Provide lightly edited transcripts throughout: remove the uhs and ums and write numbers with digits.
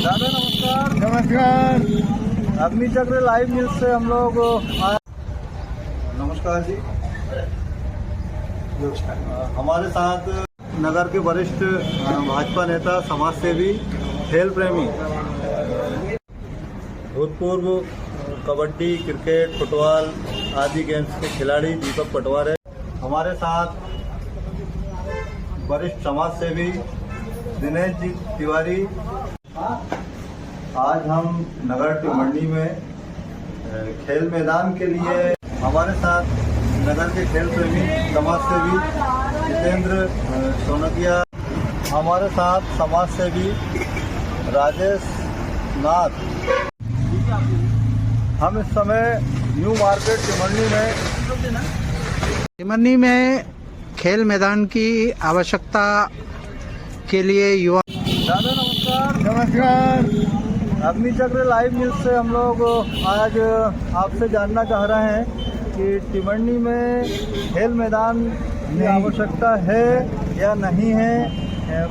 दादा नमस्कार। नमस्कार। अग्निचक्र लाइव न्यूज से हम लोग नमस्कार जी। हमारे साथ नगर के वरिष्ठ भाजपा नेता, समाज सेवी, खेल प्रेमी, भूतपूर्व कबड्डी, क्रिकेट, फुटबॉल आदि गेम्स के खिलाड़ी दीपक पटवार है। हमारे साथ वरिष्ठ समाज सेवी दिनेश जी तिवारी। आज हम नगर टिमरनी में खेल मैदान के लिए हमारे साथ नगर के खेल प्रेमी समाज सेवी जितेंद्र सोनकिया, हमारे साथ समाज सेवी राजेश नाथ। हम इस समय न्यू मार्केट टिमरनी में खेल मैदान की आवश्यकता के लिए युवा। दादा नमस्कार। नमस्कार। अग्निचक्र लाइव न्यूज से हम लोग आज आपसे जानना चाह रहे हैं कि टिमरनी में खेल मैदान की आवश्यकता है या नहीं है।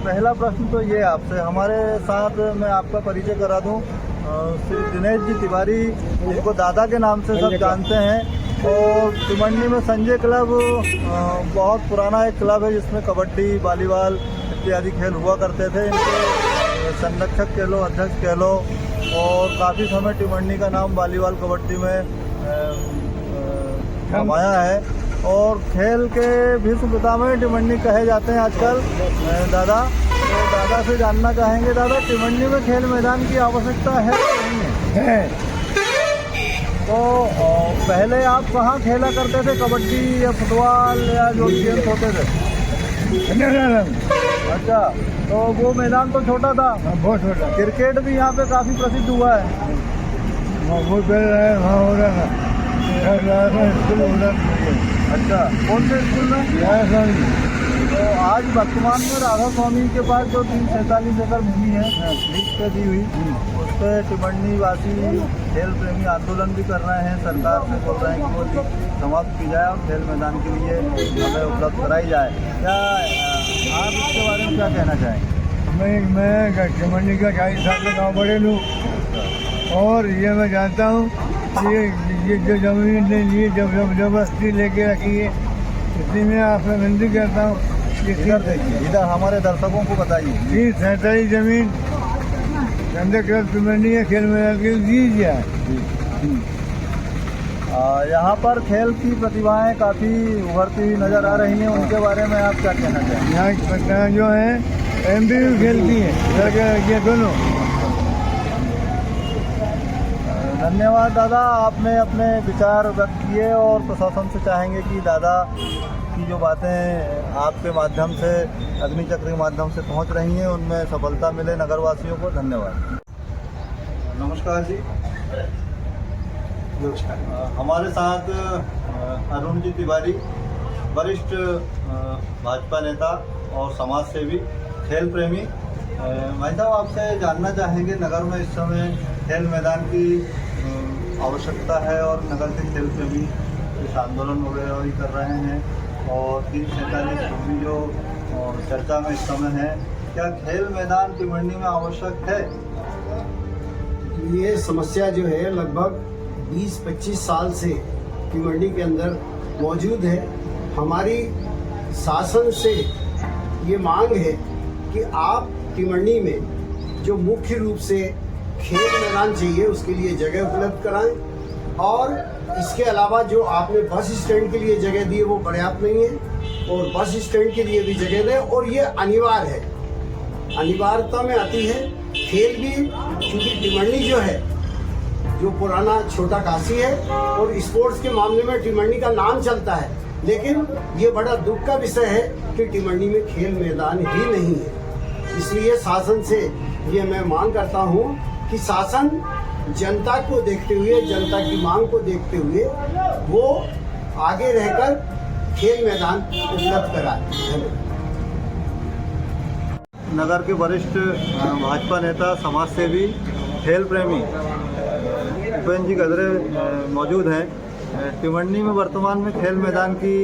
पहला प्रश्न तो ये आपसे, हमारे साथ मैं आपका परिचय करा दूं, श्री दिनेश जी तिवारी, जिनको दादा के नाम से सब जानते हैं। और टिमरनी में संजय क्लब बहुत पुराना एक क्लब है जिसमें कबड्डी, वॉलीबॉल इत्यादि खेल हुआ करते थे। इनके संरक्षक कह लो, अध्यक्ष कह लो, और काफ़ी समय टिमरनी का नाम वॉलीबॉल, कबड्डी में कमाया है। और खेल के विश्व पितामह टिमरनी कहे जाते हैं आजकल दादा। तो दादा से जानना चाहेंगे, दादा टिमरनी में खेल मैदान की आवश्यकता है या नहीं है? तो पहले आप कहाँ खेला करते थे, कबड्डी या फुटबॉल या जो गेम्स होते थे? अच्छा, तो वो मैदान तो छोटा था, बहुत छोटा। क्रिकेट भी यहाँ पे काफ़ी प्रसिद्ध हुआ है। वो वहाँ हो रहा था स्कूल हो रहा था। अच्छा, कौन से स्कूल में? तो आज वर्तमान में राधा स्वामी के पास जो 347 एकड़ भूमि है लीज पे दी हुई, उस पर टिमरनी वासी खेल प्रेमी आंदोलन भी कर रहे हैं। सरकार से बोल रहे हैं कि वो लीज समाप्त की जाए और खेल मैदान के लिए हमें उपलब्ध कराई जाए। क्या आप इसके बारे में क्या कहना चाहेंगे? मैं टिमरनी का 40 साल का गाँव बड़े लूँ, और ये मैं जानता हूँ ये जो जमीन ने ली जबरदस्ती लेके रखी है, इसलिए मैं आपसे विनती करता हूँ कि इधर हमारे दर्शकों को बताइए। 347 जमीन संजय क्लब टिमरनी है, खेल मैदान के लिए दी जाए। यहाँ पर खेल की प्रतिभाएं काफ़ी उभरती हुई नज़र आ रही हैं, उनके बारे में आप क्या कहना चाहेंगे? यहाँ की प्रतिभाएं जो हैं एमपी भी खेलती हैं, लड़के दोनों। धन्यवाद दादा, आपने अपने विचार व्यक्त किए, और प्रशासन से चाहेंगे कि दादा की जो बातें आपके माध्यम से, अग्निचक्र के माध्यम से पहुंच रही हैं, उनमें सफलता मिले नगरवासियों को। धन्यवाद। नमस्कार जी। हमारे साथ अरुण जी तिवारी, वरिष्ठ भाजपा नेता और समाज सेवी, खेल प्रेमी। भाई साहब, आपसे जानना चाहेंगे, नगर में इस समय खेल मैदान की आवश्यकता है और नगर के खेल प्रेमी इस आंदोलन वगैरह भी कर रहे हैं, और 347 भूमि जो चर्चा में इस समय है, क्या खेल मैदान टिमरनी में आवश्यक है? ये समस्या जो है लगभग 20-25 साल से टिमरनी के अंदर मौजूद है। हमारी शासन से ये मांग है कि आप टिमरनी में जो मुख्य रूप से खेल मैदान चाहिए उसके लिए जगह उपलब्ध कराएं, और इसके अलावा जो आपने बस स्टैंड के लिए जगह दी है वो पर्याप्त नहीं है, और बस स्टैंड के लिए भी जगह दें। और ये अनिवार्य है, अनिवार्यता में आती है खेल भी, क्योंकि टिमरनी जो है जो पुराना छोटा काशी है, और स्पोर्ट्स के मामले में टिमरनी का नाम चलता है, लेकिन ये बड़ा दुख का विषय है कि टिमरनी में खेल मैदान ही नहीं है। इसलिए शासन से ये मैं मांग करता हूँ कि शासन जनता को देखते हुए, जनता की मांग को देखते हुए वो आगे रहकर खेल मैदान उपलब्ध कराए। नगर के वरिष्ठ भाजपा नेता, समाज सेवी, खेल प्रेमी भूपेंद्र जी गदरे मौजूद हैं। टिमरनी में वर्तमान में खेल मैदान की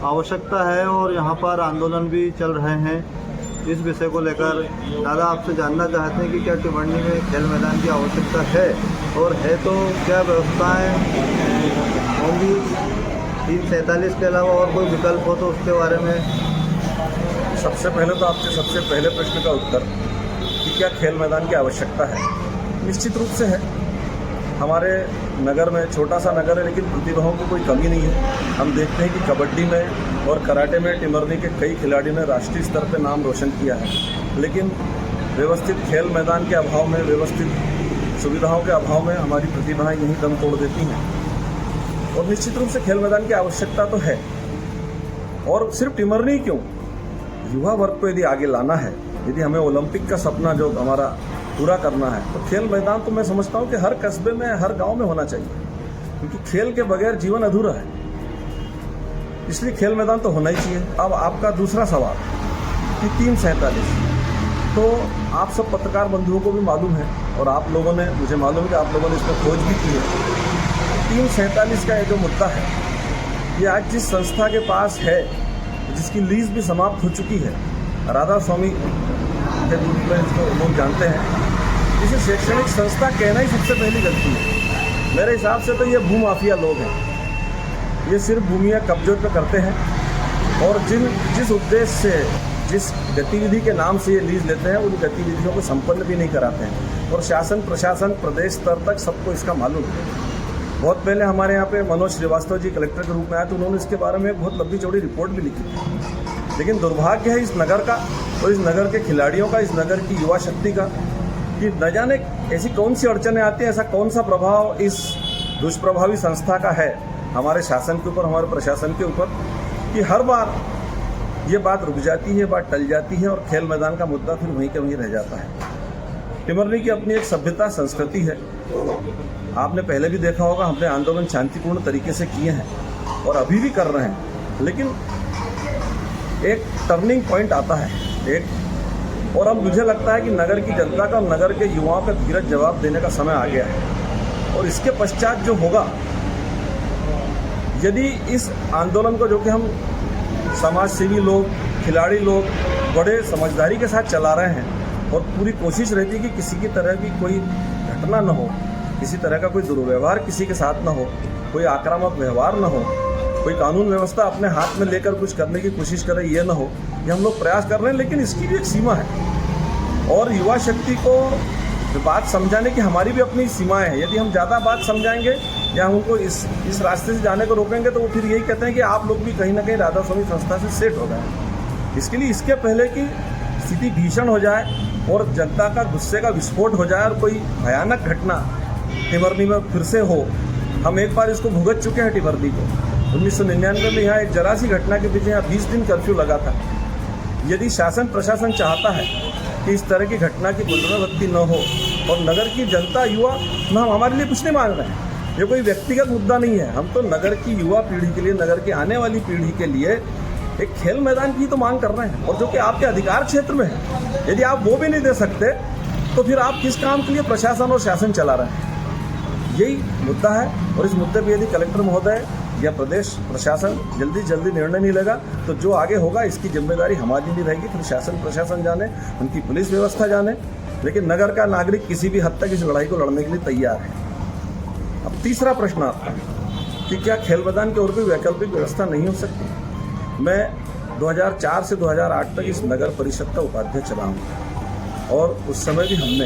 आवश्यकता है और यहाँ पर आंदोलन भी चल रहे हैं। इस विषय को लेकर दादा आपसे जानना चाहते हैं कि क्या टिमरनी में खेल मैदान की आवश्यकता है, और है तो क्या व्यवस्थाएं होंगी 347 के अलावा और कोई विकल्प हो तो उसके बारे में। सबसे पहले तो आपके सबसे पहले प्रश्न का उत्तर कि क्या खेल मैदान की आवश्यकता है, निश्चित रूप से है। हमारे नगर में, छोटा सा नगर है लेकिन प्रतिभाओं की कोई कमी नहीं है। हम देखते हैं कि कबड्डी में और कराटे में टिमरनी के कई खिलाड़ियों ने राष्ट्रीय स्तर पर नाम रोशन किया है, लेकिन व्यवस्थित खेल मैदान के अभाव में, व्यवस्थित सुविधाओं के अभाव में हमारी प्रतिभाएं यहीं दम तोड़ देती हैं। और निश्चित रूप से खेल मैदान की आवश्यकता तो है, और सिर्फ टिमरनी क्यों, युवा वर्ग को यदि आगे लाना है, यदि हमें ओलंपिक का सपना जो हमारा पूरा करना है, तो खेल मैदान तो मैं समझता हूँ कि हर कस्बे में, हर गांव में होना चाहिए, क्योंकि खेल के बगैर जीवन अधूरा है। इसलिए खेल मैदान तो होना ही चाहिए। अब आपका दूसरा सवाल कि 347, तो आप सब पत्रकार बंधुओं को भी मालूम है, और आप लोगों ने, मुझे मालूम है कि आप लोगों ने इसमें खोज भी की है। 347 का ये जो मुद्दा है, ये आज जिस संस्था के पास है, जिसकी लीज भी समाप्त हो चुकी है, राधा स्वामी के रूप में इसको लोग जानते हैं, इसे शैक्षणिक संस्था कहना ही सबसे पहली गलती है। मेरे हिसाब से तो ये भूमाफिया लोग हैं, ये सिर्फ भूमियाँ कब्जे पे करते हैं, और जिस उद्देश्य से, जिस गतिविधि के नाम से ये लीज लेते हैं, उन गतिविधियों को संपन्न भी नहीं कराते हैं। और शासन प्रशासन प्रदेश स्तर तक सबको इसका मालूम है। बहुत पहले हमारे यहाँ पे मनोज श्रीवास्तव जी कलेक्टर के रूप में आए, तो उन्होंने इसके बारे में एक बहुत लंबी चौड़ी रिपोर्ट भी लिखी थी। लेकिन दुर्भाग्य है इस नगर का, और इस नगर के खिलाड़ियों का, इस नगर की युवा शक्ति का, कि न जाने ऐसी कौन सी अड़चनें आती हैं, ऐसा कौन सा प्रभाव इस दुष्प्रभावी संस्था का है हमारे शासन के ऊपर, हमारे प्रशासन के ऊपर, कि हर बार ये बात रुक जाती है, बात टल जाती है, और खेल मैदान का मुद्दा फिर वहीं के वहीं रह जाता है। टिमरनी की अपनी एक सभ्यता, संस्कृति है। आपने पहले भी देखा होगा, हमने आंदोलन शांतिपूर्ण तरीके से किए हैं और अभी भी कर रहे हैं, लेकिन एक टर्निंग पॉइंट आता है एक, और अब मुझे लगता है कि नगर की जनता का, नगर के युवाओं का धीरज जवाब देने का समय आ गया है। और इसके पश्चात जो होगा, यदि इस आंदोलन को, जो कि हम समाज सेवी लोग, खिलाड़ी लोग बड़े समझदारी के साथ चला रहे हैं, और पूरी कोशिश रहती है कि किसी की तरह की कोई घटना न हो, किसी तरह का कोई दुर्व्यवहार किसी के साथ न हो, कोई आक्रामक व्यवहार न हो, कोई कानून व्यवस्था अपने हाथ में लेकर कुछ करने की कोशिश करे, ये न हो, ये हम लोग प्रयास कर रहे हैं। लेकिन इसकी भी एक सीमा है, और युवा शक्ति को बात समझाने की हमारी भी अपनी सीमाएं हैं। यदि हम ज़्यादा बात समझाएंगे या हम उनको इस रास्ते से जाने को रोकेंगे, तो वो फिर यही कहते हैं कि आप लोग भी कहीं ना कहीं राधा स्वामी संस्था से सेट हो गए। इसके लिए इसके पहले कि स्थिति भीषण हो जाए और जनता का गुस्से का विस्फोट हो जाए और कोई भयानक घटना टिमरनी में फिर से हो, हम एक बार इसको भुगत चुके हैं टिमरनी को। 1999 में यहाँ एक जरा सी घटना के पीछे यहाँ 20 दिन कर्फ्यू लगा था। यदि शासन प्रशासन चाहता है कि इस तरह की घटना की पुनरावृत्ति न हो, और नगर की जनता, युवा, न हम हमारे लिए कुछ नहीं मांग रहे हैं, ये कोई व्यक्तिगत मुद्दा नहीं है, हम तो नगर की युवा पीढ़ी के लिए, नगर की आने वाली पीढ़ी के लिए एक खेल मैदान की तो मांग कर रहे हैं, और जो कि आपके अधिकार क्षेत्र में है। यदि आप वो भी नहीं दे सकते, तो फिर आप किस काम के लिए प्रशासन और शासन चला रहे हैं? यही मुद्दा है, और इस मुद्दे पर यदि कलेक्टर महोदय या प्रदेश प्रशासन जल्दी निर्णय नहीं लेगा, तो जो आगे होगा इसकी जिम्मेदारी हमारी नहीं रहेगी। फिर शासन प्रशासन जाने, उनकी पुलिस व्यवस्था जाने, लेकिन नगर का नागरिक किसी भी हद तक इस लड़ाई को लड़ने के लिए तैयार है। अब तीसरा प्रश्न आपका कि क्या खेल मैदान की और कोई वैकल्पिक व्यवस्था नहीं हो सकती? मैं 2004 से 2008 तक इस नगर परिषद का उपाध्यक्ष रहा हूँ, और उस समय भी हमने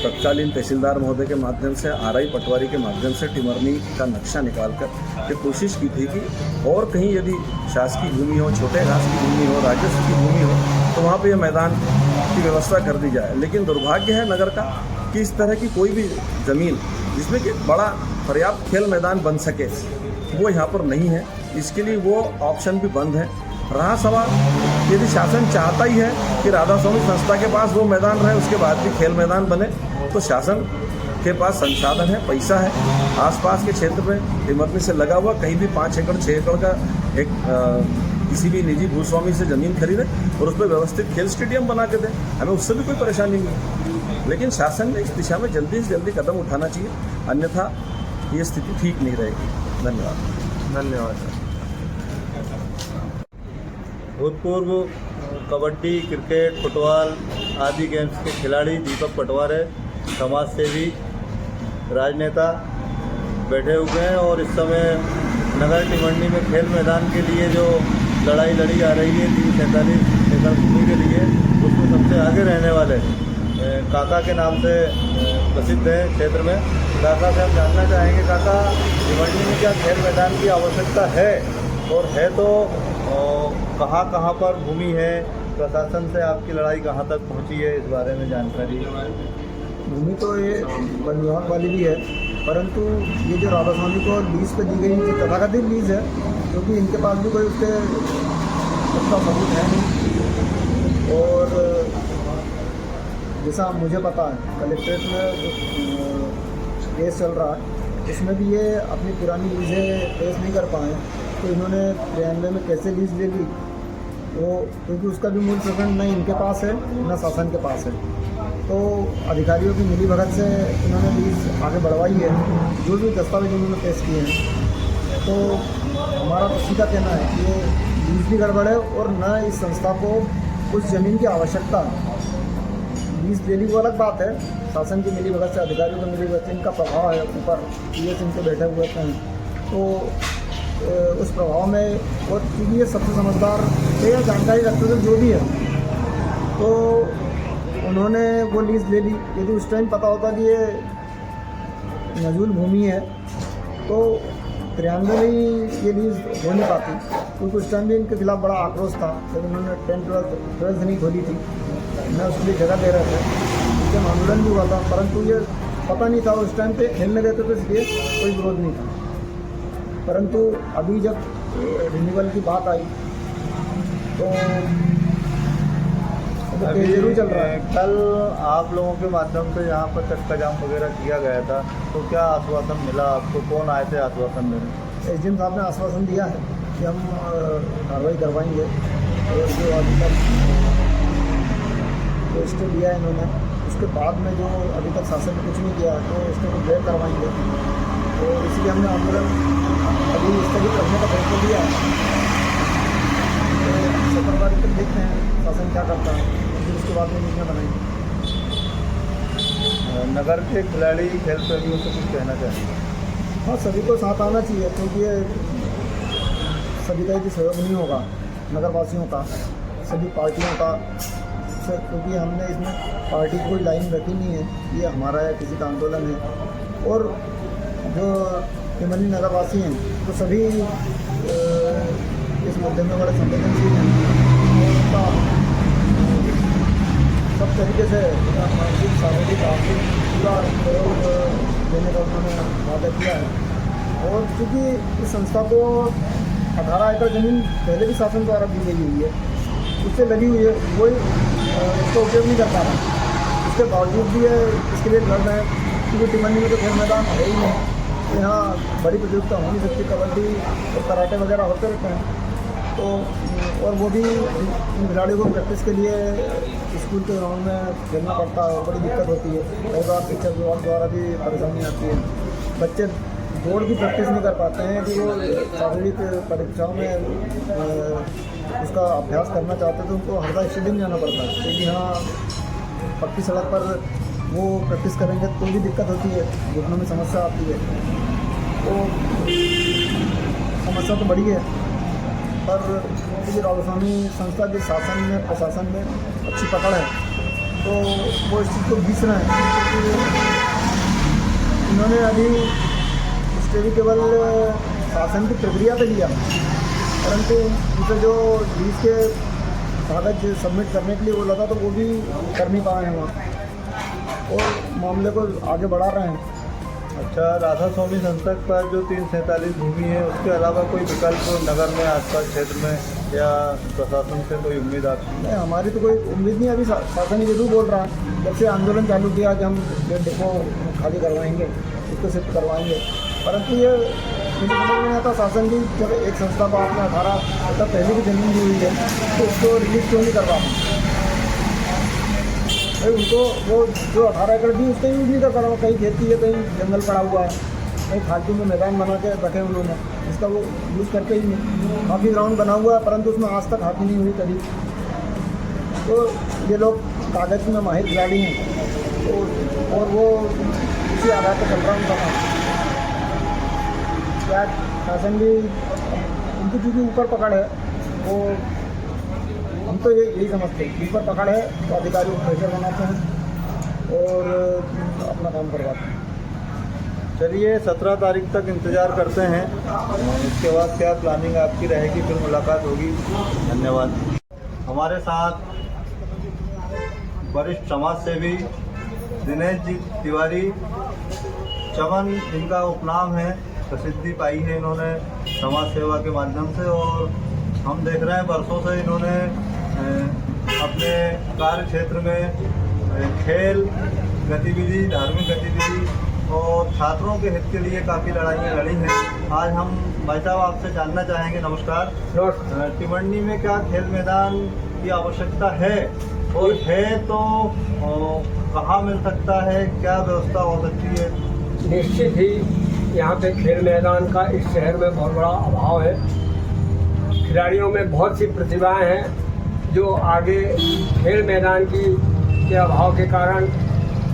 तत्कालीन तहसीलदार महोदय के माध्यम से, आरआई पटवारी के माध्यम से टिमरनी का नक्शा निकालकर ये कोशिश की थी कि और कहीं यदि शासकीय भूमि हो, छोटे घास की भूमि हो, राजस्व की भूमि हो, तो वहाँ पे ये मैदान की व्यवस्था कर दी जाए। लेकिन दुर्भाग्य है नगर का कि इस तरह की कोई भी ज़मीन जिसमें कि बड़ा पर्याप्त खेल मैदान बन सके, वो यहाँ पर नहीं है। इसके लिए वो ऑप्शन भी बंद है। रहा सवाल, यदि शासन चाहता ही है कि राधा स्वामी संस्था के पास वो मैदान रहे, उसके बाद भी खेल मैदान बने, तो शासन के पास संसाधन है, पैसा है। आसपास के क्षेत्र में टिमरनी से लगा हुआ कहीं भी 5 एकड़ 6 एकड़ का एक किसी भी निजी भूस्वामी से ज़मीन खरीदे और उस पर व्यवस्थित खेल स्टेडियम बना के दें, हमें उससे भी कोई परेशानी नहीं है। लेकिन शासन ने इस दिशा में जल्दी से जल्दी कदम उठाना चाहिए, अन्यथा ये स्थिति ठीक नहीं रहेगी। धन्यवाद। धन्यवाद। भूतपूर्व कबड्डी, क्रिकेट, फुटबॉल आदि गेम्स के खिलाड़ी दीपक पटवार है, समाज सेवी, राजनेता बैठे हुए हैं और इस समय नगर टिमरनी में खेल मैदान के लिए जो लड़ाई लड़ी जा रही है 347 एकड़ भूमि के लिए, उसमें सबसे आगे रहने वाले काका के नाम से प्रसिद्ध है क्षेत्र में। काका से हम जानना चाहेंगे, काका टिमरनी में क्या खेल मैदान की आवश्यकता है, और है तो कहाँ कहाँ पर भूमि है, प्रशासन से आपकी लड़ाई कहाँ तक पहुँची है, इस बारे में जानकारी। भूमि तो ये वन विभाग वाली भी है, परंतु ये जो राधा स्वामी को लीज पे दी गई थी, तथाकथित लीज है, क्योंकि इनके पास भी कोई उसके उसका सबूत है नहीं। और जैसा मुझे पता है, कलेक्ट्रेट में जो केस चल रहा है, इसमें भी ये अपनी पुरानी लीजें पेश नहीं कर पाए, तो इन्होंने 93 में कैसे लीज ले ली वो, क्योंकि उसका भी मूल प्रकरण न इनके पास है न शासन के पास है। तो अधिकारियों की मिलीभगत से इन्होंने लीज आगे बढ़वाई है, जो भी दस्तावेज उन्होंने पेश किए हैं। तो हमारा तो सीधा कहना है कि ये लीज भी गड़बड़ है और न इस संस्था को उस ज़मीन की आवश्यकता है। लीज ले ली वो अलग बात है, शासन की मिलीभगत से, अधिकारियों की मिलीभगत से इनका प्रभाव है ऊपर, पीएस इनके बैठे हुए हैं, तो उस प्रभाव में, और क्योंकि ये सबसे समझदार थे या जानकारी रखते थे जो भी है, तो उन्होंने वो लीज़ ले ली। यदि उस टाइम पता होता कि ये नजूल भूमि है तो 93 में ही ये लीज़ हो नहीं पाती, क्योंकि उस टाइम भी इनके खिलाफ बड़ा आक्रोश था, जब उन्होंने 10-12 नहीं खोली थी, मैं उसके लिए जगह दे रहे थे, उससे आंदोलन भी हुआ था, परंतु ये पता नहीं था, उस टाइम पे खेलने देते तो इसलिए कोई विरोध नहीं था। परंतु अभी जब रिन्यूअल की बात आई तो अभी जरूर चल रहा है। कल आप लोगों के माध्यम से यहाँ पर चक्का जाम वगैरह किया गया था, तो क्या आश्वासन मिला आपको, कौन आए थे आश्वासन देने? एसडीएम साहब ने आश्वासन दिया है कि हम कार्रवाई करवाएंगे, और जो अभी तक जो स्टे लिया है इन्होंने, उसके बाद में जो अभी तक शासन ने कुछ नहीं किया तो स्टे को ब्रेक करवाएंगे। तो इसलिए हमने आंदोलन अभी स्थगित रखने का फैसला लिया है। तो शुक्रवार तक देखते हैं शासन क्या करता है, फिर उसके बाद में नीतियाँ बनाएंगे। नगर के खिलाड़ी खेल प्रेमियों से कुछ कहना चाहेंगे? हाँ, सभी को साथ आना चाहिए, क्योंकि ये सभी का यदि सहयोग नहीं होगा, नगरवासियों का, सभी पार्टियों का, क्योंकि हमने इसमें पार्टी की कोई लाइन रखी नहीं है, ये हमारा है, किसी का आंदोलन है। और जो टिमरनी नगरवासी हैं तो सभी इस मुद्दे में बड़े संवेदनशील हैं, और उनका सब तरीके से मानसिक, शारीरिक, आर्थिक पूरा सहयोग देने का उन्होंने वादा किया है। और चूँकि इस संस्था को 18 एकड़ ज़मीन पहले भी शासन द्वारा दी गई हुई है, उससे लगी हुई है, कोई इसका उपयोग नहीं कर पा रहा। इसके बावजूद भी है इसके लिए लड़ रहे हैं, क्योंकि टिमरनी में तो खेल मैदान है ही नहीं, तो यहाँ बड़ी प्रतियोगिता हो नहीं सकती, कबड्डी और कराटे वगैरह होते रहते हैं। तो और वो भी इन खिलाड़ियों को प्रैक्टिस के लिए स्कूल के ग्राउंड में खेलना पड़ता है, बड़ी दिक्कत होती है। कई बार शिक्षक विभाग द्वारा भी परेशानी आती है, बच्चे दौड़ की प्रैक्टिस नहीं कर पाते हैं कि वो शारीरिक परीक्षाओं में उसका अभ्यास करना चाहते हैं, तो उनको हरदा स्टेडियम जाना पड़ता है, क्योंकि यहाँ पक्की सड़क पर वो प्रैक्टिस करेंगे तो भी दिक्कत होती है, घुटनों में समस्या आती है। तो समस्या तो बड़ी है, पर क्योंकि राधा स्वामी संस्था के शासन में, प्रशासन में अच्छी पकड़ है, तो वो इस चीज़ को घिस रहे हैं। क्योंकि इन्होंने अभी स्टे भी केवल शासन की प्रक्रिया पे लिया, परंतु उनसे जो लीज के कागज सबमिट करने के लिए बोला था तो वो भी कर नहीं पाए हैं वहाँ, और मामले को आगे बढ़ा रहे हैं। अच्छा, राधा स्वामी संस्था पर जो 347 भूमि है, उसके अलावा कोई विकल्प नगर में, आसपास क्षेत्र में या प्रशासन से कोई उम्मीद आपकी? नहीं, हमारी तो कोई उम्मीद नहीं। अभी शासन ये जरूर बोल रहा है, जब से आंदोलन चालू किया कि हम डिपो खाली करवाएंगे, इसको शिफ्ट करवाएंगे, परंतु ये मुझे समझ में नहीं आता, शासन की जब एक संस्था को आपने 18 एकड़ पहले की जमीन दी हुई है तो उसको रिलीज क्यों नहीं करवा भाई? उनको वो जो 18 एकड़ दी उसका यूज़ नहीं कर पा रहा, कहीं खेती है, कहीं जंगल पड़ा हुआ है, कहीं फालतू में मैदान बना के रखे उन्होंने, इसका वो यूज़ करते ही नहीं। हाथी ग्राउंड बना हुआ है, परंतु उसमें आज तक हाथी नहीं हुई कभी। तो ये लोग कागज में माहिर खिलाड़ी हैं, तो और वो इसी आधार पर चल रहा उनका काम। क्या शासन भी उनकी चूँकि ऊपर पकड़ है, वो हम तो यही समझते हैं ऊपर पकड़ है तो अधिकारी को प्रेशर बनाते हैं और अपना काम करवाते हैं। चलिए 17 तारीख तक इंतज़ार करते हैं, इसके बाद क्या प्लानिंग आपकी रहेगी, फिर मुलाकात होगी। धन्यवाद। हमारे साथ वरिष्ठ समाज सेवी दिनेश जी तिवारी, चमन इनका उपनाम है, प्रसिद्धि पाई है इन्होंने समाज सेवा के माध्यम से, और हम देख रहे हैं वर्षों से इन्होंने अपने कार्य क्षेत्र में खेल गतिविधि, धार्मिक गतिविधि और छात्रों के हित के लिए काफ़ी लड़ाइयाँ लड़ी हैं। आज हम भाई साहब आपसे जानना चाहेंगे, नमस्कार, टिमरनी में क्या खेल मैदान की आवश्यकता है, और है तो कहाँ मिल सकता है, क्या व्यवस्था हो सकती है? निश्चित ही यहाँ पे खेल मैदान का इस शहर में बहुत बड़ा अभाव है। खिलाड़ियों में बहुत सी प्रतिभाएं हैं जो आगे खेल मैदान के अभाव के कारण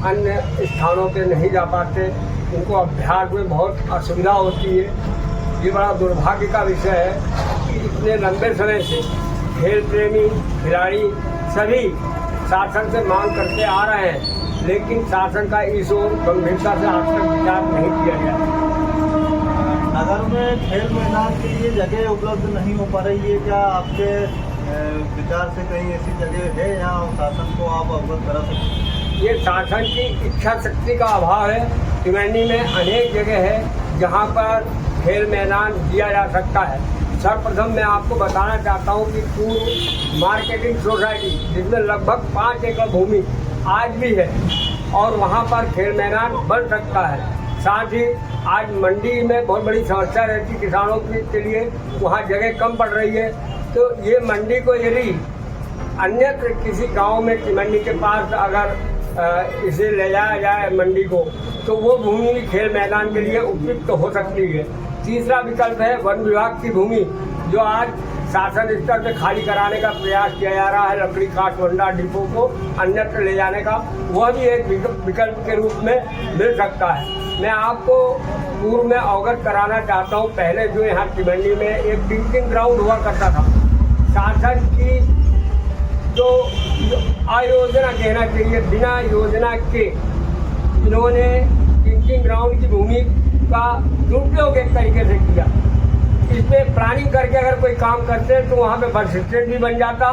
अन्य स्थानों पे नहीं जा पाते, उनको अभ्यास में बहुत असुविधा होती है। ये बड़ा दुर्भाग्य का विषय है कि इतने लंबे समय से खेल प्रेमी खिलाड़ी सभी शासन से मांग करते आ रहे हैं, लेकिन शासन का इस ओर गंभीरता से आज तक विचार नहीं किया गया। नगर में खेल मैदान के लिए जगह उपलब्ध नहीं हो पा रही है, क्या आपके विचार से कहीं ऐसी जगह है यहाँ शासन को आप अवगत करा सकते हैं? ये शासन की इच्छा शक्ति का अभाव है। टिमरनी में अनेक जगह है जहाँ पर खेल मैदान दिया जा सकता है। सर्वप्रथम मैं आपको बताना चाहता हूँ कि पूर्व मार्केटिंग सोसाइटी, जिसमें लगभग 5 एकड़ भूमि आज भी है, और वहाँ पर खेल मैदान बन सकता है। साथ ही आज मंडी में बहुत बड़ी समस्या रहती किसानों के लिए, वहाँ जगह कम पड़ रही है, तो ये मंडी को यदि अन्यत्र किसी गांव में टिमरनी के पास अगर इसे ले जाया जाए मंडी को, तो वो भूमि भी खेल मैदान के लिए उपयुक्त हो सकती है। तीसरा विकल्प है वन विभाग की भूमि, जो आज शासन स्तर पे खाली कराने का प्रयास किया जा रहा है, लकड़ी काठ भंडार डिपो को अन्यत्र ले जाने का, वह भी एक विकल्प के रूप में मिल सकता है। मैं आपको पूर्व में अवगत कराना चाहता हूँ, पहले जो यहाँ टिमरनी में एक ड्रिंकिंग ग्राउंड हुआ करता था, शासन की जो आयोजना कहना चाहिए, बिना योजना के इन्होंने ड्रिंकिंग ग्राउंड की भूमि का दुरुपयोग एक तरीके से किया। इस पर प्लानिंग करके अगर कोई काम करते तो वहाँ पे बस स्टैंड भी बन जाता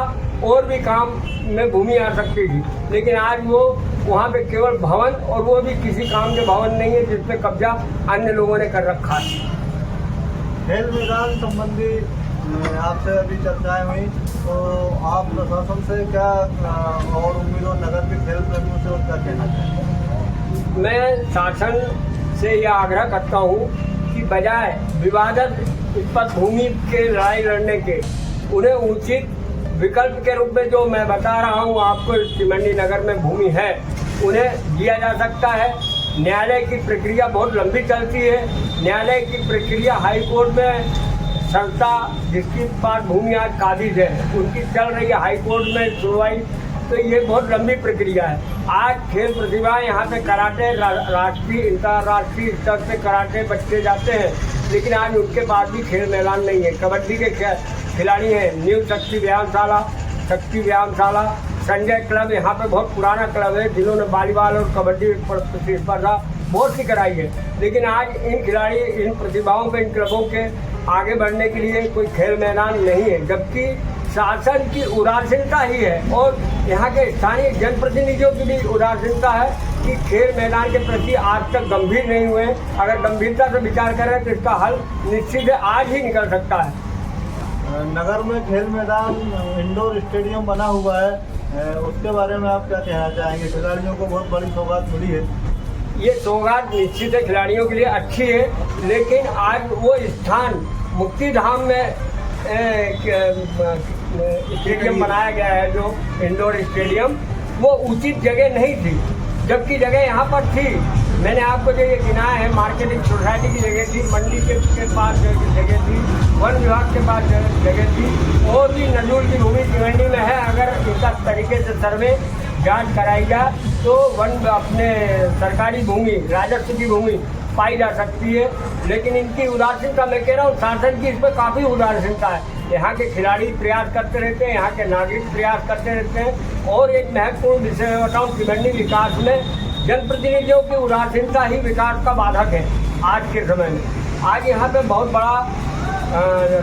और भी काम में भूमि आ सकती थी, लेकिन आज वो वहाँ पे केवल भवन, और वो भी किसी काम के भवन नहीं है जिस पे कब्जा अन्य लोगों ने कर रखा है। खेल मैदान संबंधी आपसे अभी चर्चाएं हुई, तो आप प्रशासन से क्या और उम्मीदों नगर के खेल प्रेमियों से और क्या कहना चाहेंगे? मैं शासन से यह आग्रह करता हूँ कि बजाय विवादित इस भूमि के लड़ाई लड़ने के, उन्हें उचित विकल्प के रूप में जो मैं बता रहा हूँ आपको, टिमरनी नगर में भूमि है, उन्हें दिया जा सकता है। न्यायालय की प्रक्रिया बहुत लंबी चलती है। न्यायालय की प्रक्रिया हाई कोर्ट में संस्था जिसकी पास भूमि आज काबिज है, उनकी चल रही है हाई कोर्ट में सुनवाई, तो ये बहुत लंबी प्रक्रिया है। आज खेल प्रतिभाएं यहाँ पे कराटे राष्ट्रीय अंतर्राष्ट्रीय स्तर पे कराटे बच्चे जाते हैं, लेकिन आज उनके पास भी खेल मैदान नहीं है। कबड्डी के खिलाड़ी हैं, न्यू शक्ति व्यायामशाला, संजय क्लब यहाँ पे बहुत पुराना क्लब है, जिन्होंने वॉलीबॉल और कबड्डी प्रतिस्पर्धा बहुत सी कराई है, लेकिन आज इन खिलाड़ी, इन प्रतिभाओं पे, इन क्लबों के आगे बढ़ने के लिए कोई खेल मैदान नहीं है, जबकि शासन की उदासीनता ही है और यहाँ के स्थानीय जनप्रतिनिधियों की भी उदासीनता है कि खेल मैदान के प्रति आज तक गंभीर नहीं हुए। अगर गंभीरता से विचार करें तो इसका हल निश्चित है आज ही निकल सकता है। नगर में खेल मैदान इंडोर स्टेडियम बना हुआ है, उसके बारे में आप क्या कहना चाहेंगे? खिलाड़ियों को बहुत बड़ी सौगात मिली है। ये सौगात निश्चित है खिलाड़ियों के लिए अच्छी है, लेकिन आज वो स्थान मुक्तिधाम में स्टेडियम बनाया गया है, जो इंडोर स्टेडियम, वो उचित जगह नहीं थी, जबकि जगह यहाँ पर थी। मैंने आपको जो ये गिनाया है, मार्केटिंग सोसाइटी की जगह थी, मंडी के पास जगह थी, वन विभाग के पास जगह थी, और भी नजूल की भूमि भिवंडी में है। अगर इसका तरीके से सर्वे जांच कराई जाए तो अपने सरकारी भूमि, राजस्व की भूमि पाई जा सकती है। लेकिन इनकी उदासीनता, मैं कह रहा हूँ शासन की इस पर काफ़ी उदासीनता है। यहाँ के खिलाड़ी प्रयास करते रहते हैं, यहाँ के नागरिक प्रयास करते रहते हैं। और एक महत्वपूर्ण विषय मैं बताऊँ, भिवंडी विकास में जनप्रतिनिधियों की उदासीनता ही विकास का बाधक है आज के समय में। आज यहाँ पे बहुत बड़ा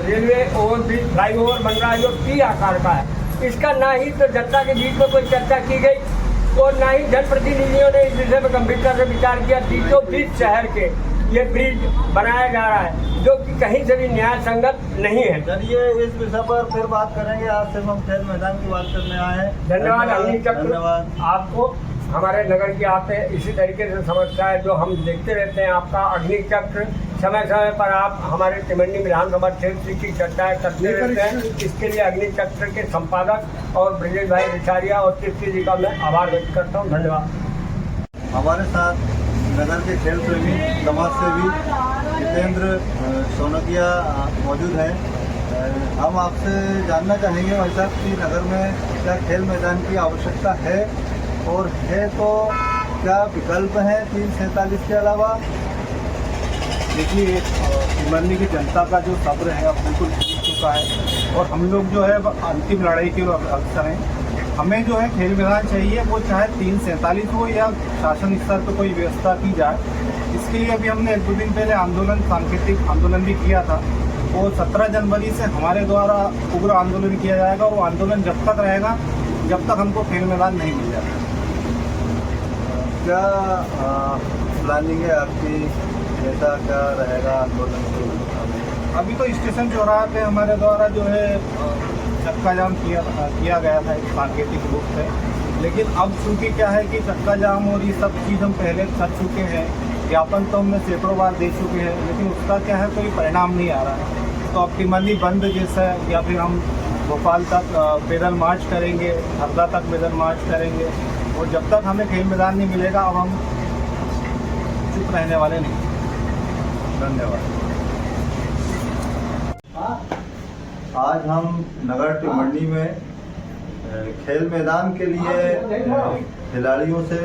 रेलवे ओवरब्रिज, फ्लाईओवर बन रहा है जो टी आकार का है। इसका ना ही तो जनता के बीच में कोई चर्चा की गई और ना ही जनप्रतिनिधियों ने इस विषय पर गंभीरता से विचार किया। बीचों बीच शहर के ये ब्रिज बनाया जा रहा है जो कि कहीं से भी न्याय संगत नहीं है। चलिए इस विषय पर फिर बात करेंगे। आज सिर्फ हम खेल मैदान की बात करने आए हैं। धन्यवाद अग्नि चक्र, धन्यवाद आपको। हमारे नगर की आप इसी तरीके से समस्याएं जो हम देखते रहते हैं, आपका अग्नि चक्र समय समय पर आप हमारे टिमंडी विधानसभा क्षेत्र की चर्चाएं करते रहते हैं। इसके लिए अग्नि चक्र के संपादक और ब्रजेश भाई रिचारिया और तिर्की जी का मैं आभार व्यक्त करता हूँ। धन्यवाद। हमारे साथ नगर के खेल प्रेमी, समाज सेवी जितेंद्र सोनकिया मौजूद हैं। हम आपसे जानना चाहेंगे भाई साहब कि नगर में क्या खेल मैदान की आवश्यकता है, और है तो क्या विकल्प हैं 347 के अलावा? देखिए, भिवंडी की जनता का जो सब्र है अब बिल्कुल टूट चुका है और हम लोग जो है अंतिम लड़ाई के अवसर हैं। हमें जो है खेल मैदान चाहिए, वो चाहे 347 हो या शासन स्तर पर कोई व्यवस्था की जाए। इसके लिए अभी हमने 1-2 दिन पहले सांकेतिक आंदोलन भी किया था। वो 17 जनवरी से हमारे द्वारा उग्र आंदोलन किया जाएगा। वो आंदोलन जब तक रहेगा जब तक हमको खेल मैदान नहीं मिल जाता। क्या प्लानिंग है आपकी, कैसा क्या रहेगा आंदोलन के? अभी तो स्टेशन चौराहे पे हमारे द्वारा जो है चक्का जाम किया गया था एक सांकेतिक रूप से, लेकिन अब चूँकि क्या है कि चक्का जाम और ये सब चीज़ हम पहले कर चुके हैं, ज्ञापन तो हमने सैकड़ों बार दे चुके हैं, लेकिन उसका क्या है कोई परिणाम नहीं आ रहा है। तो अब टिमंडी बंद जैसा है, या फिर हम भोपाल तक पैदल मार्च करेंगे, हरदा तक पैदल मार्च करेंगे, और जब तक हमें खेल मैदान नहीं मिलेगा अब हम चुप रहने वाले नहीं। धन्यवाद। आज हम नगर टिमंडी में खेल मैदान के लिए खिलाड़ियों से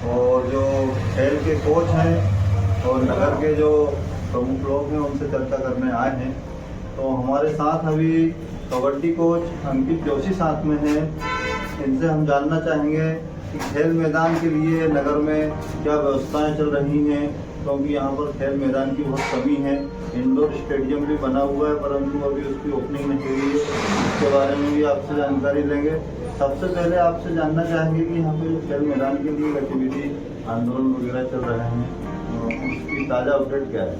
और जो खेल के कोच हैं और नगर के जो प्रमुख लोग हैं उनसे चर्चा करने आए हैं। तो हमारे साथ अभी कबड्डी कोच अंकित जोशी साथ में हैं। इनसे हम जानना चाहेंगे कि खेल मैदान के लिए नगर में क्या व्यवस्थाएं चल रही हैं, क्योंकि यहाँ पर खेल मैदान की बहुत कमी है। इंडोर स्टेडियम भी बना हुआ है परंतु अभी उसकी ओपनिंग नहीं हुई है। इसके बारे में भी आपसे जानकारी लेंगे। सबसे पहले आपसे जानना चाहेंगे कि यहाँ पे खेल मैदान के लिए गतिविधि, आंदोलन वगैरह चल रहे हैं, उसकी ताज़ा अपडेट क्या है?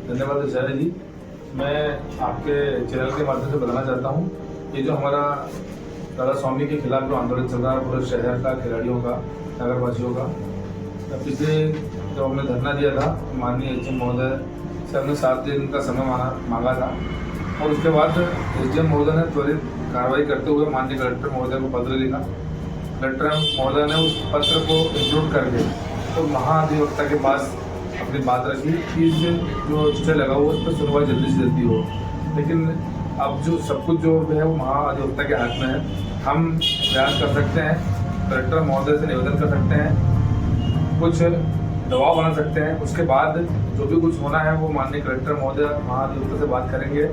धन्यवाद आचार्य जी। मैं आपके चैनल के माध्यम से बताना चाहता हूँ, ये जो हमारा राधा स्वामी के खिलाफ जो आंदोलन चल रहा है पूरे शहर का, खिलाड़ियों का, नगरवासियों का, पिछले जब हमने धरना दिया था माननीय एसडीएम महोदय से हमने 7 दिन का समय मांगा था, और उसके बाद एसडीएम महोदय ने त्वरित कार्रवाई करते हुए माननीय कलेक्टर महोदय को पत्र लिखा। कलेक्टर महोदय ने उस पत्र को इंक्लूड करके तो महाधिवक्ता के पास अपनी बात रखी कि जो स्टे लगा हुआ उस पर सुनवाई जल्दी से जल्दी हो। लेकिन अब जो सब कुछ जो है वो महाधिवक्ता के हाथ में है। हम प्रयास कर सकते हैं, कलेक्टर महोदय से निवेदन कर सकते हैं, कुछ दबाव बना सकते हैं, उसके बाद जो भी कुछ होना है वो माननीय कलेक्टर महोदय महाधिवक्ता से बात करेंगे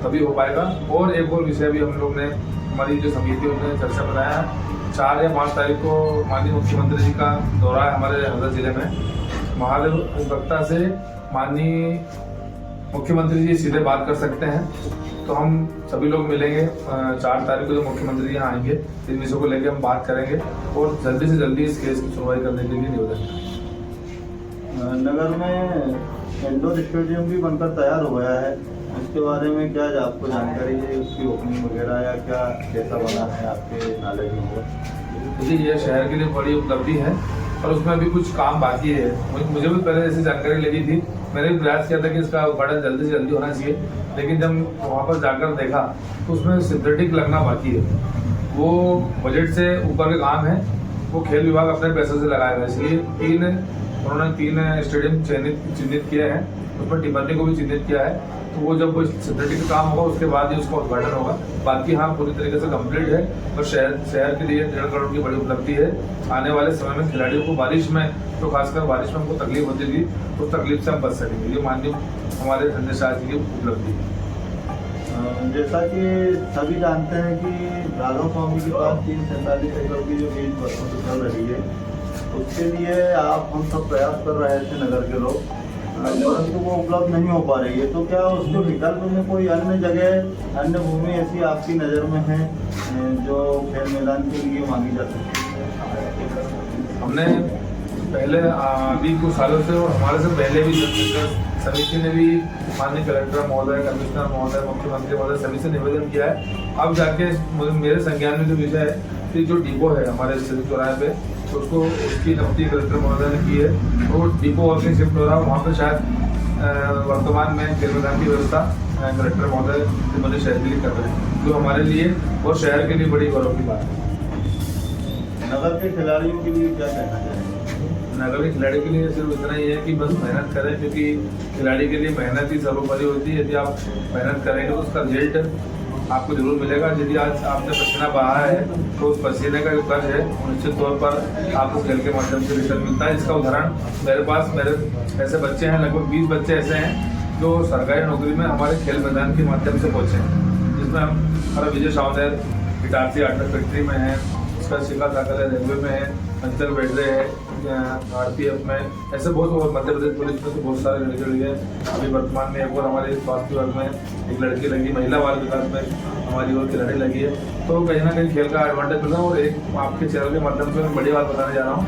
तभी हो पाएगा। और एक और विषय भी हम लोग ने, हमारी जो समिति उन्होंने चर्चा बनाया है, 4 या 5 तारीख को माननीय मुख्यमंत्री जी का दौरा है हमारे हरदा जिले में। महाधिवक्ता से माननीय मुख्यमंत्री जी सीधे बात कर सकते हैं, तो हम सभी लोग मिलेंगे 4 तारीख को जो मुख्यमंत्री जी यहाँ आएंगे, इन विषयों को लेकर हम बात करेंगे और जल्दी से जल्दी इस केस की सुनवाई करने के लिए निवेदन करेंगे। नगर में इंडोर स्टेडियम भी बनकर तैयार हो गया है, इसके बारे में क्या आपको जानकारी है? उसकी ओपनिंग वगैरह या क्या कैसा बना है आपके नॉलेज में? देखिए, यह शहर के लिए बड़ी उपलब्धि है और उसमें अभी कुछ काम बाकी है। मुझे भी पहले ऐसी जानकारी लगी थी, मैंने भी प्रयास किया था कि इसका उद्घाटन जल्दी से जल्दी होना चाहिए, लेकिन जब वहाँ पर जाकर देखा तो उसमें सिंथेटिक लगना बाकी है। वो बजट से ऊपर के काम है, वो खेल विभाग अपने पैसे से लगाएगा। इसलिए उन्होंने 3 स्टेडियम चिन्हित किए हैं, उसमें टिमरनी को भी चिन्हित किया है। तो वो जब सिक्योरिटी का काम होगा उसके बाद ही उसका उद्घाटन होगा। बाकी हाँ, पूरी तरीके से कंप्लीट है और शहर के लिए 1.5 करोड़ की बड़ी उपलब्धि है। आने वाले समय में खिलाड़ियों को बारिश में, तो खासकर बारिश में उनको तकलीफ होती थी, उस तकलीफ से हम बच सकेंगे। ये माननीय हमारे संजय शाह जी की उपलब्धि है। जैसा कि सभी जानते हैं कि राधा स्वामी के पास 347 एकड़ की जो लीज वर्षों से चल रही है, उसके लिए हम सब प्रयास कर रहे थे नगर के लोग, परंतु वो उपलब्ध नहीं हो पा रही है। तो क्या उसके विकल्प में कोई अन्य जगह, अन्य भूमि ऐसी आपकी नज़र में है जो खेल मैदान के लिए मांगी जा सकती है? हमने पहले अभी कुछ सालों से और हमारे से पहले भी समिति ने भी माननीय कलेक्टर महोदय, कमिश्नर महोदय, मुख्यमंत्री महोदय सभी से निवेदन किया है। अब जाके मेरे संज्ञान में जो विषय है कि जो डिपो है हमारे स्थित चौराहे पे, उसको उसकी नियुक्ति कलेक्टर महोदय ने की है। तो डिपो वर्किंग शिफ्ट हो रहा है, वहाँ पे शायद वर्तमान में खेल मैदान की व्यवस्था कलेक्टर महोदय मनीष शहरी कर रहे हैं, जो हमारे लिए और शहर के लिए बड़ी गौरव की बात है। नगर के खिलाड़ियों के लिए क्या कहना चाहिए? नगर के खिलाड़ी के लिए सिर्फ इतना ही है कि बस मेहनत करें, क्योंकि खिलाड़ी के लिए मेहनत ही सर्वोपरि होती है। यदि आप मेहनत करेंगे तो उसका रिजल्ट आपको जरूर मिलेगा। यदि आज आपने पसीना बहा है तो उस पसीने का जो कर्ज है निश्चित तौर पर आपको खेल के माध्यम से रिटर्न मिलता है। इसका उदाहरण मेरे ऐसे बच्चे हैं, लगभग 20 बच्चे ऐसे हैं जो सरकारी नौकरी में हमारे खेल मैदान के माध्यम से पहुँचे हैं, जिसमें हमारा विजय सावंत इटारसी आर्ट फैक्ट्री में है, उसका शिखा साकल रेलवे में है, अंचल बेडरे है, RPF में, ऐसे बहुत, और मध्य प्रदेश पुलिस में तो बहुत सारे लड़के लगे हैं। अभी वर्तमान में एक और हमारे स्वास्थ्य विभाग में एक लड़की लगी, महिला बाल विकास में हमारी और खिलाड़ी लगी है। तो कहीं ना कहीं खेल का एडवांटेज मिला। और एक आपके चैनल के माध्यम से मैं बड़ी बात बताने जा रहा हूँ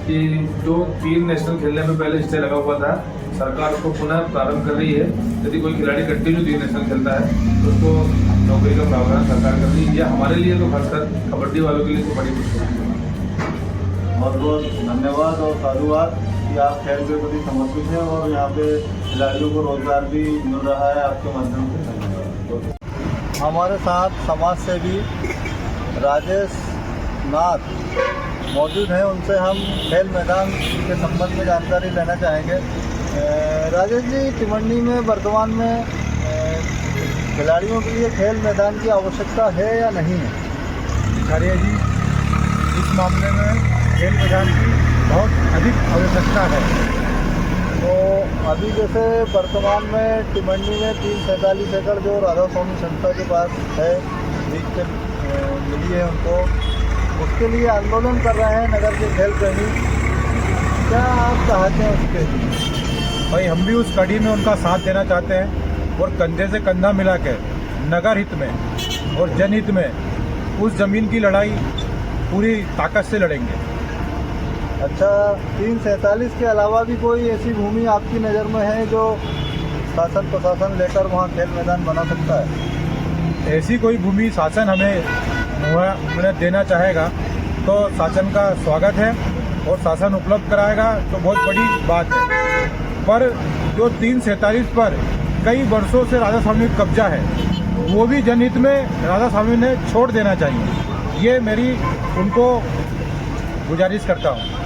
कि जो 3 नेशनल खेलने में पहले स्टे लगा हुआ था, सरकार उसको पुनः प्रारंभ कर रही है। यदि कोई खिलाड़ी कंटिन्यू 3 नेशनल खेलता है तो उसको नौकरी का प्रावधान सरकार कर रही है। यह हमारे लिए तो खासकर कबड्डी वालों के लिए तो बड़ी खुशी है। बहुत बहुत धन्यवाद और साधुवाद कि आप खेल के प्रति समर्पित हैं और यहाँ पे खिलाड़ियों को रोजगार भी मिल रहा है आपके माध्यम से। धन्यवाद। हमारे साथ समाज सेवी राजेश नाथ मौजूद हैं, उनसे हम खेल मैदान के संबंध में जानकारी लेना चाहेंगे। राजेश जी, टिमरनी में वर्तमान में खिलाड़ियों के लिए खेल मैदान की आवश्यकता है या नहीं है? खड़िया जी, इस मामले में खेल मैदान की बहुत अधिक आवश्यकता है। तो अभी जैसे वर्तमान में टिमरनी में 347 एकड़ जो राधा स्वामी संस्था के पास है, लीज से मिली है उनको, उसके लिए आंदोलन कर रहे हैं नगर के खेल प्रेमी। क्या आप चाहते हैं उसके लिए? भाई, हम भी उस कड़ी में उनका साथ देना चाहते हैं और कंधे से कंधा मिलाकर नगर हित में और जनहित में उस ज़मीन की लड़ाई पूरी ताकत से लड़ेंगे। अच्छा, 347 के अलावा भी कोई ऐसी भूमि आपकी नज़र में है जो शासन प्रशासन लेकर वहाँ खेल मैदान बना सकता है? ऐसी कोई भूमि शासन हमें देना चाहेगा तो शासन का स्वागत है और शासन उपलब्ध कराएगा तो बहुत बड़ी बात है। पर जो 347 पर कई वर्षों से राधा स्वामी का कब्जा है, वो भी जनहित में राधा स्वामी ने छोड़ देना चाहिए। ये मेरी उनको गुजारिश करता हूँ।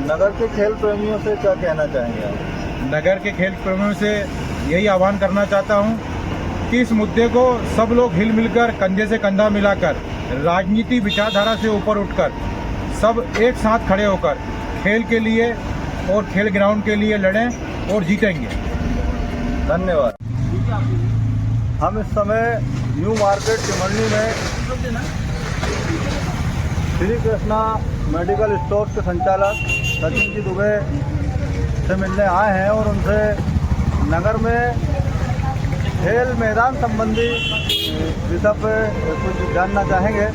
नगर के खेल प्रेमियों से क्या कहना चाहेंगे आप? नगर के खेल प्रेमियों से यही आह्वान करना चाहता हूँ कि इस मुद्दे को सब लोग हिल मिलकर, कंधे से कंधा मिलाकर, राजनीति विचारधारा से ऊपर उठकर सब एक साथ खड़े होकर खेल के लिए और खेल ग्राउंड के लिए लड़ें और जीतेंगे। धन्यवाद। हम इस समय न्यू मार्केट टिमरनी में श्री कृष्णा मेडिकल स्टोर के संचालक सचिन जी दुबे से मिलने आए हैं और उनसे नगर में खेल मैदान संबंधी विषय पे कुछ जानना चाहेंगे।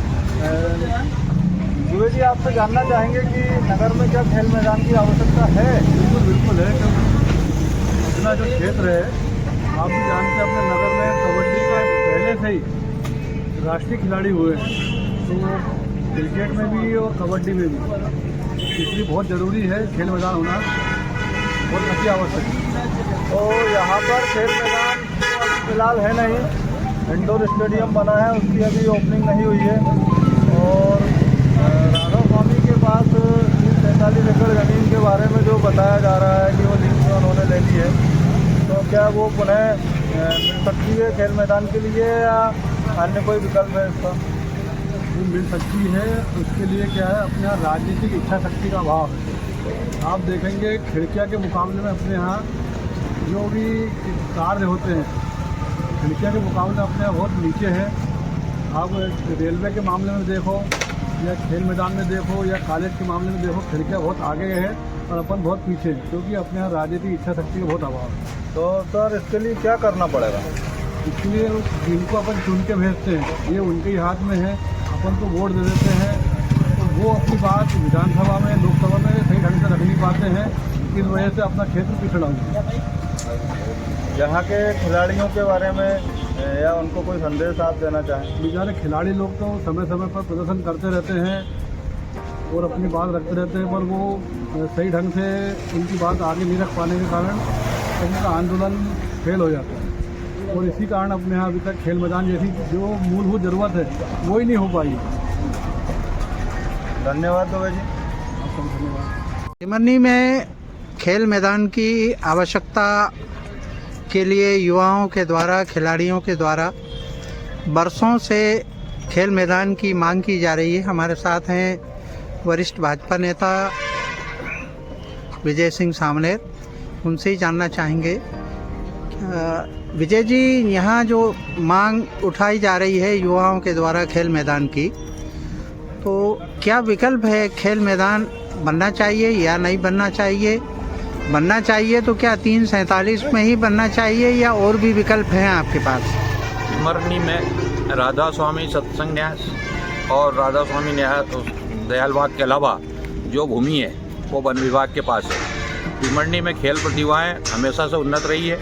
दुबे जी, आपसे जानना चाहेंगे कि नगर में क्या खेल मैदान की आवश्यकता है? बिल्कुल है, क्योंकि अपना जो क्षेत्र है, आप भी जानते हैं, अपने नगर में कबड्डी का पहले से ही राष्ट्रीय खिलाड़ी हुए हैं, तो क्रिकेट में भी और कबड्डी में भी, इसलिए बहुत ज़रूरी है खेल मैदान होना, बहुत अति आवश्यक है। तो यहाँ पर खेल मैदान फिलहाल है नहीं, इंडोर स्टेडियम बना है, उसकी अभी ओपनिंग नहीं हुई है और उन्हें मिल सकती है खेल मैदान के लिए या अन्य कोई विकल्प है इसका? वो मिल सकती है, उसके लिए क्या है, अपने यहाँ राजनीतिक इच्छा शक्ति का अभाव है। आप देखेंगे खिड़कियाँ के मुकाबले में अपने यहाँ जो भी कार्य होते हैं खिड़कियाँ के मुकाबले अपने यहाँ बहुत नीचे है। आप रेलवे के मामले में देखो या खेल मैदान में देखो या कॉलेज के मामले में देखो, खिड़कियाँ बहुत आगे है और अपन बहुत पीछे हैं, क्योंकि अपने यहाँ राजनीतिक इच्छा शक्ति का बहुत अभाव है। तो सर इसके लिए क्या करना पड़ेगा? इसलिए जिनको अपन चुन के भेजते हैं ये उनके ही हाथ में है, अपन को वोट दे देते हैं तो वो अपनी बात विधानसभा में लोकसभा में सही ढंग से रख नहीं पाते हैं, इस वजह से अपना क्षेत्र पिछड़ा हुआ है। यहाँ के खिलाड़ियों के बारे में या उनको कोई संदेश आप देना चाहें? बेचारे खिलाड़ी लोग तो समय समय पर प्रदर्शन करते रहते हैं और अपनी बात रखते रहते हैं, पर वो सही ढंग से उनकी बात आगे नहीं रख पाने के कारण उनका आंदोलन फेल हो जाता है और इसी कारण अपने यहाँ अभी तक खेल मैदान जैसी जो मूलभूत ज़रूरत है वो ही नहीं हो पाई। धन्यवाद दुबे जी। धन्यवाद। टिमरनी में खेल मैदान की आवश्यकता के लिए युवाओं के द्वारा, खिलाड़ियों के द्वारा बरसों से खेल मैदान की मांग की जा रही है। हमारे साथ हैं वरिष्ठ भाजपा नेता विजय सिंह सामनेर, उनसे ही जानना चाहेंगे। विजय जी, यहाँ जो मांग उठाई जा रही है युवाओं के द्वारा खेल मैदान की, तो क्या विकल्प है? खेल मैदान बनना चाहिए या नहीं बनना चाहिए? बनना चाहिए तो क्या 347 में ही बनना चाहिए या और भी विकल्प हैं आपके पास? टिमरनी में राधा स्वामी सत्संग न्यास और राधा स्वामी दयाल बाग के अलावा जो भूमि है वो वन विभाग के पास है। टिमरनी में खेल प्रतिभाएं हमेशा से उन्नत रही है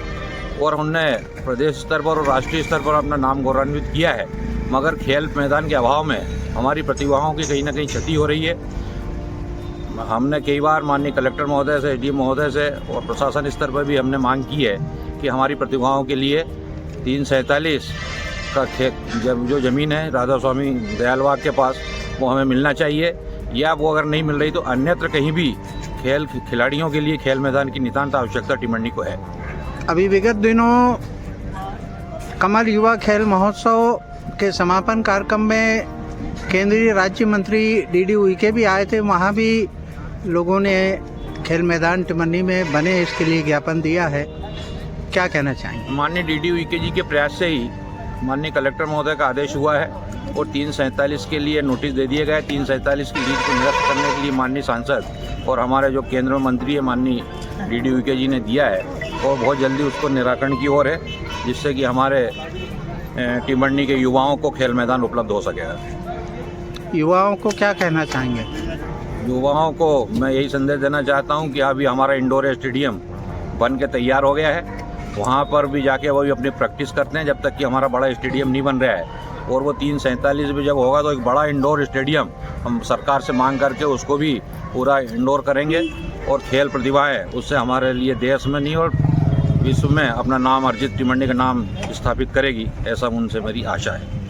और उनने प्रदेश स्तर पर और राष्ट्रीय स्तर पर अपना नाम गौरवान्वित किया है, मगर खेल मैदान के अभाव में हमारी प्रतिभाओं की कहीं ना कहीं क्षति हो रही है। हमने कई बार माननीय कलेक्टर महोदय से, एसडीएम महोदय से और प्रशासन स्तर पर भी हमने मांग की है कि हमारी प्रतिभाओं के लिए 347 का जो ज़मीन है राधा स्वामी दयाल बाग के पास वो हमें मिलना चाहिए, या वो अगर नहीं मिल रही तो अन्यत्र कहीं भी खिलाड़ियों के लिए खेल मैदान की नितांत आवश्यकता टिमरनी को है। अभी विगत दिनों कमल युवा खेल महोत्सव के समापन कार्यक्रम में केंद्रीय राज्य मंत्री डीडी उइके भी आए थे। वहाँ भी लोगों ने खेल मैदान टिमरनी में बने इसके लिए ज्ञापन दिया है, क्या कहना चाहेंगे? माननीय डीडी उइके जी के प्रयास से ही माननीय कलेक्टर महोदय का आदेश हुआ है और 347 के लिए नोटिस दे दिए गए। 347 की लीज को निरस्त करने के लिए माननीय सांसद और हमारे जो केंद्रीय मंत्री है माननीय डीडी उइके जी ने दिया है और बहुत जल्दी उसको निराकरण की ओर है, जिससे कि हमारे टिमरनी के युवाओं को खेल मैदान उपलब्ध हो सकेगा। युवाओं को क्या कहना चाहेंगे? युवाओं को मैं यही संदेश देना चाहता हूं कि अभी हमारा इंडोर स्टेडियम बन के तैयार हो गया है, वहां पर भी जाके वो भी अपनी प्रैक्टिस करते हैं जब तक कि हमारा बड़ा स्टेडियम नहीं बन रहा है। और वो 347 भी जब होगा तो एक बड़ा इंडोर स्टेडियम हम सरकार से मांग करके उसको भी पूरा इंडोर करेंगे और खेल प्रतिभाएँ उससे हमारे लिए देश में नहीं और विश्व में अपना नाम अर्जित टिमरनी का नाम स्थापित करेगी, ऐसा उनसे मेरी आशा है।